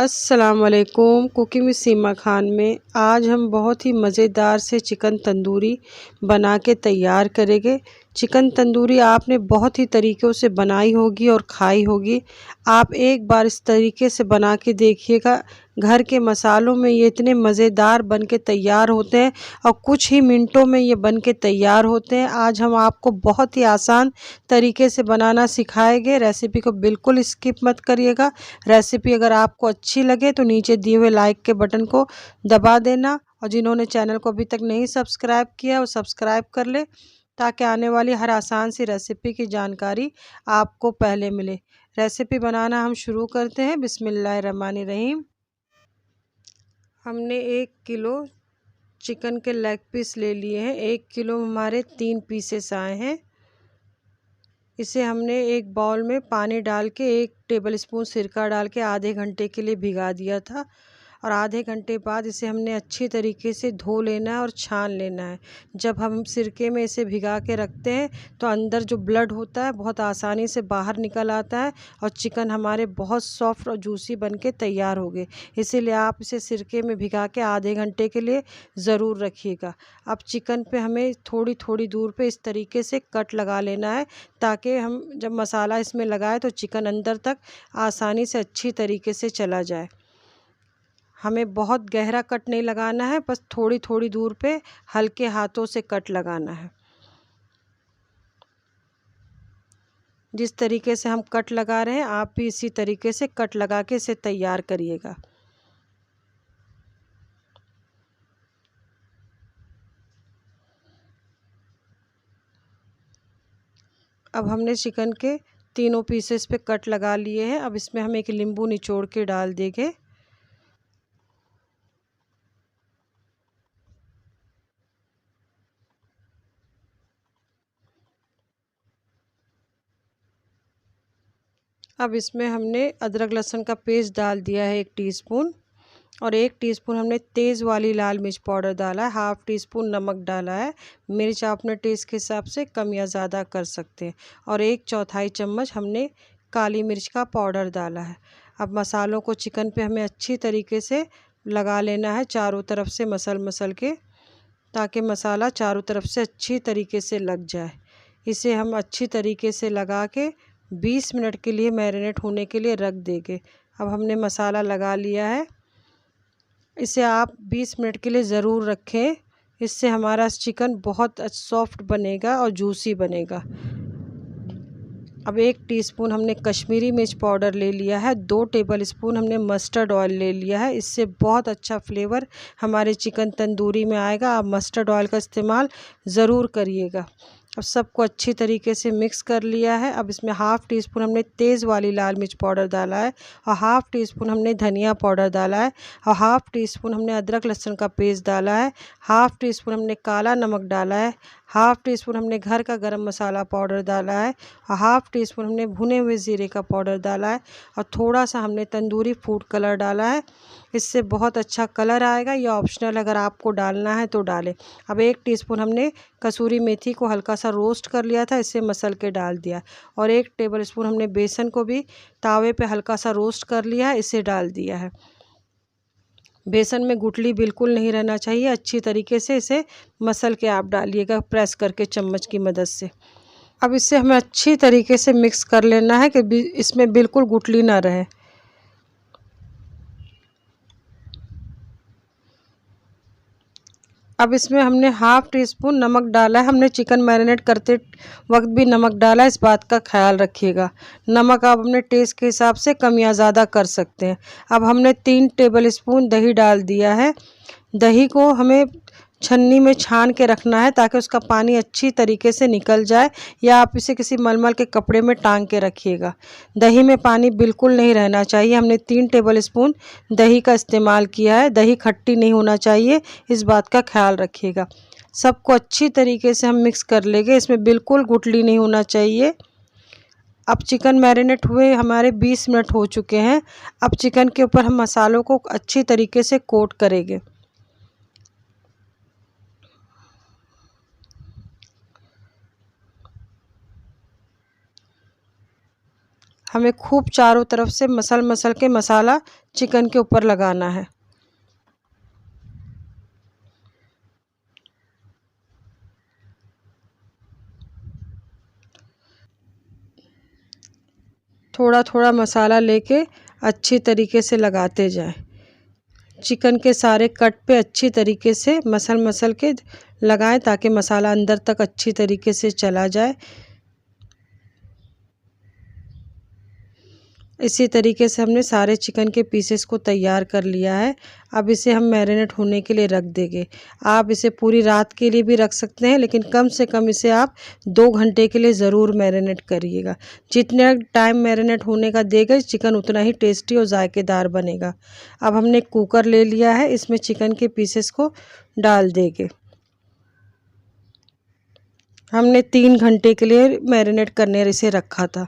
अस्सलाम वालेकुम। Cooking with सीमा खान में आज हम बहुत ही मज़ेदार से चिकन तंदूरी बना के तैयार करेंगे। चिकन तंदूरी आपने बहुत ही तरीक़ों से बनाई होगी और खाई होगी। आप एक बार इस तरीके से बना के देखिएगा। घर के मसालों में ये इतने मज़ेदार बन के तैयार होते हैं और कुछ ही मिनटों में ये बन के तैयार होते हैं। आज हम आपको बहुत ही आसान तरीके से बनाना सिखाएंगे। रेसिपी को बिल्कुल स्किप मत करिएगा। रेसिपी अगर आपको अच्छी लगे तो नीचे दिए हुए लाइक के बटन को दबा देना, और जिन्होंने चैनल को अभी तक नहीं सब्सक्राइब किया वो सब्सक्राइब कर ले, ताकि आने वाली हर आसान सी रेसिपी की जानकारी आपको पहले मिले। रेसिपी बनाना हम शुरू करते हैं। बिस्मिल्लाहिर्रहमानिर्रहीम। हमने 1 किलो चिकन के लेग पीस ले लिए हैं। 1 किलो हमारे 3 पीसेस आए हैं। इसे हमने एक बाउल में पानी डाल के 1 टेबलस्पून सिरका डाल के आधे घंटे के लिए भिगा दिया था, और आधे घंटे बाद इसे हमने अच्छी तरीके से धो लेना है और छान लेना है। जब हम सिरके में इसे भिगा के रखते हैं तो अंदर जो ब्लड होता है बहुत आसानी से बाहर निकल आता है और चिकन हमारे बहुत सॉफ्ट और जूसी बन के तैयार हो गए। इसीलिए आप इसे सिरके में भिगा के आधे घंटे के लिए ज़रूर रखिएगा। अब चिकन पे हमें थोड़ी थोड़ी दूर पे इस तरीके से कट लगा लेना है, ताकि हम जब मसाला इसमें लगाए तो चिकन अंदर तक आसानी से अच्छी तरीके से चला जाए। हमें बहुत गहरा कट नहीं लगाना है, बस थोड़ी थोड़ी दूर पे हल्के हाथों से कट लगाना है। जिस तरीके से हम कट लगा रहे हैं आप भी इसी तरीके से कट लगा के इसे तैयार करिएगा। अब हमने चिकन के तीनों पीसेस पे कट लगा लिए हैं। अब इसमें हम एक नींबू निचोड़ के डाल देंगे। अब इसमें हमने अदरक लहसुन का पेस्ट डाल दिया है 1 टीस्पून, और 1 टीस्पून हमने तेज़ वाली लाल मिर्च पाउडर डाला है। हाफ़ टीस्पून नमक डाला है। मिर्च आप अपने टेस्ट के हिसाब से कम या ज़्यादा कर सकते हैं। और 1/4 चम्मच हमने काली मिर्च का पाउडर डाला है। अब मसालों को चिकन पे हमें अच्छी तरीके से लगा लेना है, चारों तरफ से मसल के, ताकि मसाला चारों तरफ से अच्छी तरीके से लग जाए। इसे हम अच्छी तरीके से लगा के 20 मिनट के लिए मैरिनेट होने के लिए रख देंगे। अब हमने मसाला लगा लिया है। इसे आप 20 मिनट के लिए ज़रूर रखें। इससे हमारा चिकन बहुत सॉफ्ट बनेगा और जूसी बनेगा। अब 1 टीस्पून हमने कश्मीरी मिर्च पाउडर ले लिया है। 2 टेबलस्पून हमने मस्टर्ड ऑयल ले लिया है। इससे बहुत अच्छा फ्लेवर हमारे चिकन तंदूरी में आएगा। आप मस्टर्ड ऑयल का इस्तेमाल ज़रूर करिएगा। अब सबको अच्छी तरीके से मिक्स कर लिया है। अब इसमें हाफ़ टीस्पून हमने तेज़ वाली लाल मिर्च पाउडर डाला है, और हाफ़ टीस्पून हमने धनिया पाउडर डाला है, और हाफ़ टीस्पून हमने अदरक लहसुन का पेस्ट डाला है, हाफ़ टीस्पून हमने काला नमक डाला है, हाफ़ टीस्पून हमने घर का गरम मसाला पाउडर डाला है, और हाफ़ टीस्पून हमने भुने हुए ज़ीरे का पाउडर डाला है, और थोड़ा सा हमने तंदूरी फूड कलर डाला है। इससे बहुत अच्छा कलर आएगा। ये ऑप्शनल, अगर आपको डालना है तो डालें। अब 1 टीस्पून हमने कसूरी मेथी को हल्का सा रोस्ट कर लिया था, इसे मसल के डाल दिया, और 1 टेबलस्पून हमने बेसन को भी तावे पे हल्का सा रोस्ट कर लिया है, इसे डाल दिया है। बेसन में गुठली बिल्कुल नहीं रहना चाहिए। अच्छी तरीके से इसे मसल के आप डालिएगा, प्रेस करके चम्मच की मदद से। अब इसे हमें अच्छी तरीके से मिक्स कर लेना है कि इसमें बिल्कुल गुठली ना रहे। अब इसमें हमने हाफ़ टीस्पून नमक डाला है। हमने चिकन मैरिनेट करते वक्त भी नमक डाला है, इस बात का ख्याल रखिएगा। नमक आप अपने टेस्ट के हिसाब से कम या ज़्यादा कर सकते हैं। अब हमने 3 टेबलस्पून दही डाल दिया है। दही को हमें छन्नी में छान के रखना है, ताकि उसका पानी अच्छी तरीके से निकल जाए, या आप इसे किसी मलमल के कपड़े में टांग के रखिएगा। दही में पानी बिल्कुल नहीं रहना चाहिए। हमने 3 टेबलस्पून दही का इस्तेमाल किया है। दही खट्टी नहीं होना चाहिए, इस बात का ख्याल रखिएगा। सबको अच्छी तरीके से हम मिक्स कर लेंगे। इसमें बिल्कुल गुठली नहीं होना चाहिए। अब चिकन मैरिनेट हुए हमारे 20 मिनट हो चुके हैं। अब चिकन के ऊपर हम मसालों को अच्छी तरीके से कोट करेंगे। हमें खूब चारों तरफ से मसल के मसाला चिकन के ऊपर लगाना है। थोड़ा थोड़ा मसाला लेके अच्छी तरीके से लगाते जाएं। चिकन के सारे कट पे अच्छी तरीके से मसल के लगाएं ताकि मसाला अंदर तक अच्छी तरीके से चला जाए। इसी तरीके से हमने सारे चिकन के पीसेस को तैयार कर लिया है। अब इसे हम मैरिनेट होने के लिए रख देंगे। आप इसे पूरी रात के लिए भी रख सकते हैं, लेकिन कम से कम इसे आप 2 घंटे के लिए ज़रूर मैरिनेट करिएगा। जितना टाइम मैरिनेट होने का देगा चिकन उतना ही टेस्टी और जायकेदार बनेगा। अब हमने कुकर ले लिया है, इसमें चिकन के पीसेस को डाल देंगे। हमने 3 घंटे के लिए मैरिनेट करने इसे रखा था।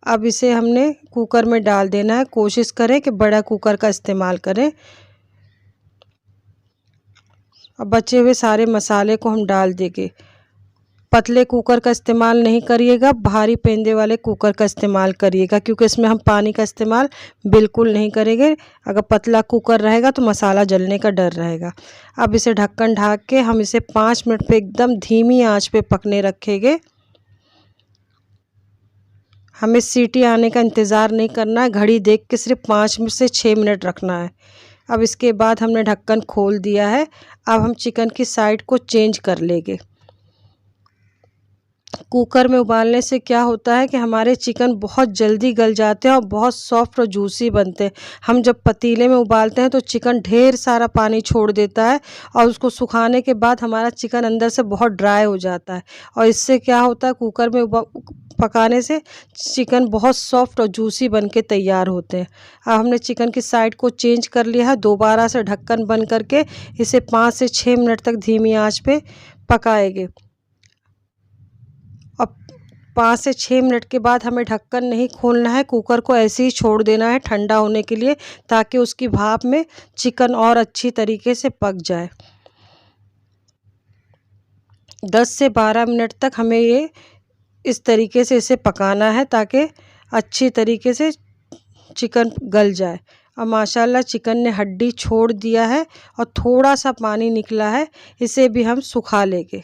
अब इसे हमने कुकर में डाल देना है। कोशिश करें कि बड़ा कुकर का इस्तेमाल करें। अब बचे हुए सारे मसाले को हम डाल देंगे। पतले कुकर का इस्तेमाल नहीं करिएगा, भारी पेंदे वाले कुकर का इस्तेमाल करिएगा, क्योंकि इसमें हम पानी का इस्तेमाल बिल्कुल नहीं करेंगे। अगर पतला कुकर रहेगा तो मसाला जलने का डर रहेगा। अब इसे ढक्कन ढाक के हम इसे 5 मिनट पे एकदम धीमी आंच पे पकने रखेंगे। हमें सीटी आने का इंतज़ार नहीं करना है, घड़ी देख के सिर्फ 5 से 6 मिनट रखना है। अब इसके बाद हमने ढक्कन खोल दिया है। अब हम चिकन की साइड को चेंज कर लेंगे। कुकर में उबालने से क्या होता है कि हमारे चिकन बहुत जल्दी गल जाते हैं और बहुत सॉफ्ट और जूसी बनते हैं। हम जब पतीले में उबालते हैं तो चिकन ढेर सारा पानी छोड़ देता है और उसको सुखाने के बाद हमारा चिकन अंदर से बहुत ड्राई हो जाता है, और इससे क्या होता है कुकर में पकाने से चिकन बहुत सॉफ्ट और जूसी बन के तैयार होते हैं। अब हमने चिकन की साइड को चेंज कर लिया है। दोबारा से ढक्कन बंद करके इसे 5 से 6 मिनट तक धीमी आंच पे पकाएंगे। अब 5 से 6 मिनट के बाद हमें ढक्कन नहीं खोलना है, कुकर को ऐसे ही छोड़ देना है ठंडा होने के लिए, ताकि उसकी भाप में चिकन और अच्छी तरीके से पक जाए। 10 से 12 मिनट तक हमें ये इस तरीके से इसे पकाना है ताकि अच्छी तरीके से चिकन गल जाए। और माशाल्लाह चिकन ने हड्डी छोड़ दिया है और थोड़ा सा पानी निकला है, इसे भी हम सुखा लेंगे।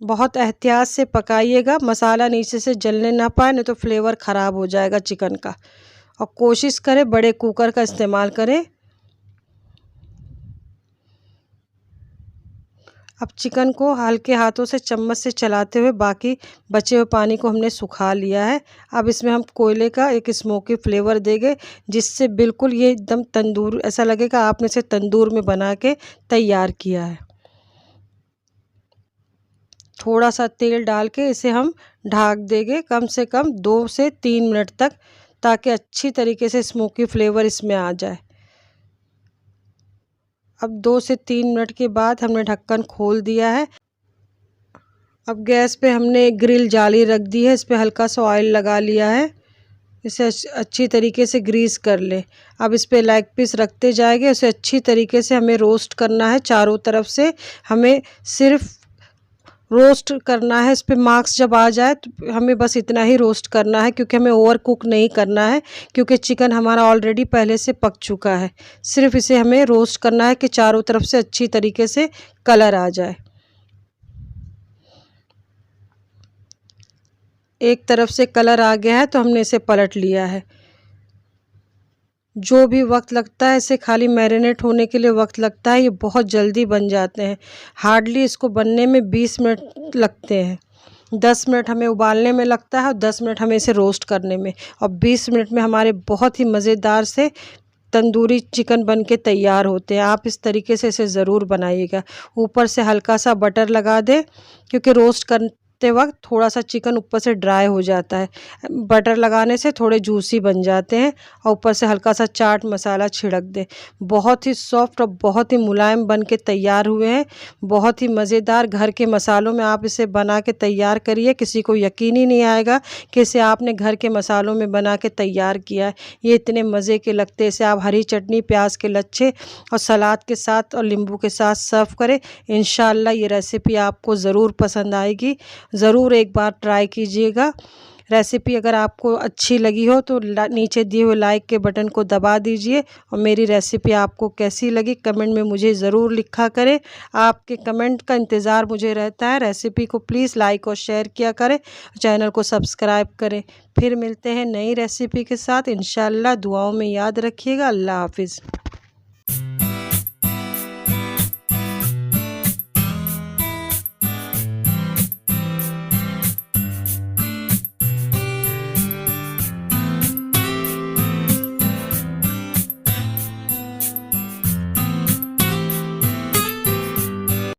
बहुत एहतियात से पकाइएगा, मसाला नीचे से जलने ना पाए, नहीं तो फ्लेवर ख़राब हो जाएगा चिकन का। और कोशिश करें बड़े कुकर का इस्तेमाल करें। अब चिकन को हल्के हाथों से चम्मच से चलाते हुए बाकी बचे हुए पानी को हमने सुखा लिया है। अब इसमें हम कोयले का एक स्मोकी फ्लेवर देंगे, जिससे बिल्कुल ये एकदम तंदूर, ऐसा लगेगा आपने इसे तंदूर में बना के तैयार किया है। थोड़ा सा तेल डाल के इसे हम ढक देंगे कम से कम 2 से 3 मिनट तक, ताकि अच्छी तरीके से स्मोकी फ्लेवर इसमें आ जाए। अब 2 से 3 मिनट के बाद हमने ढक्कन खोल दिया है। अब गैस पे हमने एक ग्रिल जाली रख दी है, इस पे हल्का सा ऑयल लगा लिया है। इसे अच्छी तरीके से ग्रीस कर ले। अब इस पे लेग पीस रखते जाएंगे, उसे अच्छी तरीके से हमें रोस्ट करना है चारों तरफ से। हमें सिर्फ रोस्ट करना है, इस पे मार्क्स जब आ जाए तो हमें बस इतना ही रोस्ट करना है, क्योंकि हमें ओवर कुक नहीं करना है, क्योंकि चिकन हमारा ऑलरेडी पहले से पक चुका है। सिर्फ इसे हमें रोस्ट करना है कि चारों तरफ से अच्छी तरीके से कलर आ जाए। एक तरफ से कलर आ गया है तो हमने इसे पलट लिया है। जो भी वक्त लगता है इसे खाली मैरिनेट होने के लिए वक्त लगता है, ये बहुत जल्दी बन जाते हैं। हार्डली इसको बनने में 20 मिनट लगते हैं। 10 मिनट हमें उबालने में लगता है और 10 मिनट हमें इसे रोस्ट करने में, और 20 मिनट में हमारे बहुत ही मज़ेदार से तंदूरी चिकन बन के तैयार होते हैं। आप इस तरीके से इसे ज़रूर बनाइएगा। ऊपर से हल्का सा बटर लगा दें, क्योंकि रोस्ट करते वक्त थोड़ा सा चिकन ऊपर से ड्राई हो जाता है। बटर लगाने से थोड़े जूसी बन जाते हैं, और ऊपर से हल्का सा चाट मसाला छिड़क दें। बहुत ही सॉफ्ट और बहुत ही मुलायम बन के तैयार हुए हैं। बहुत ही मज़ेदार घर के मसालों में आप इसे बना के तैयार करिए, किसी को यकीन ही नहीं आएगा कि इसे आपने घर के मसालों में बना के तैयार किया है। ये इतने मज़े के लगते हैं। इसे आप हरी चटनी, प्याज के लच्छे और सलाद के साथ और नींबू के साथ सर्व करें। इंशाल्लाह ये रेसिपी आपको ज़रूर पसंद आएगी। ज़रूर एक बार ट्राई कीजिएगा। रेसिपी अगर आपको अच्छी लगी हो तो नीचे दिए हुए लाइक के बटन को दबा दीजिए और मेरी रेसिपी आपको कैसी लगी कमेंट में मुझे ज़रूर लिखा करें। आपके कमेंट का इंतज़ार मुझे रहता है। रेसिपी को प्लीज़ लाइक और शेयर किया करें, चैनल को सब्सक्राइब करें। फिर मिलते हैं नई रेसिपी के साथ इंशाल्लाह। दुआओं में याद रखिएगा। अल्लाह हाफिज़।